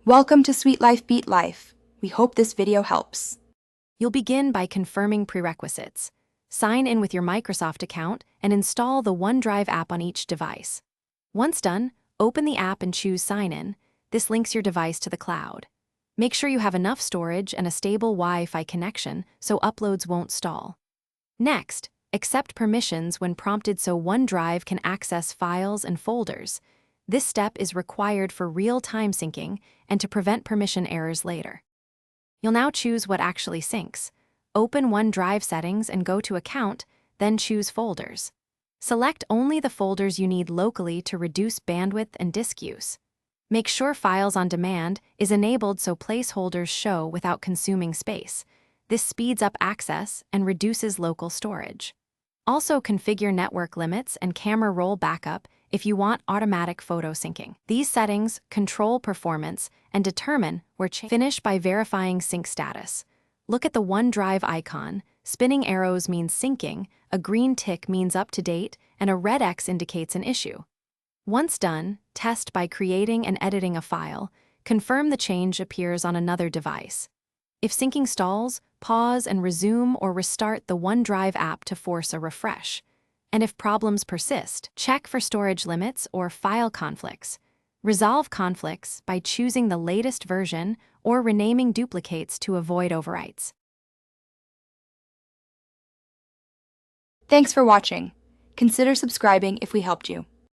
Welcome to Sweet Life Beat Life. We hope this video helps. You'll begin by confirming prerequisites. Sign in with your Microsoft account and install the OneDrive app on each device. Once done, open the app and choose Sign In. This links your device to the cloud. Make sure you have enough storage and a stable Wi-Fi connection so uploads won't stall. Next, accept permissions when prompted so OneDrive can access files and folders. This step is required for real-time syncing and to prevent permission errors later. You'll now choose what actually syncs. Open OneDrive settings and go to Account, then choose Folders. Select only the folders you need locally to reduce bandwidth and disk use. Make sure Files on Demand is enabled so placeholders show without consuming space. This speeds up access and reduces local storage. Also configure network limits and camera roll backup if you want automatic photo syncing. These settings control performance and determine where finish by verifying sync status. Look at the OneDrive icon. Spinning arrows means syncing, a green tick means up to date, and a red X indicates an issue. Once done, test by creating and editing a file. Confirm the change appears on another device. If syncing stalls, pause and resume or restart the OneDrive app to force a refresh. And if problems persist, check for storage limits or file conflicts. Resolve conflicts by choosing the latest version or renaming duplicates to avoid overwrites. Thanks for watching. Consider subscribing if we helped you.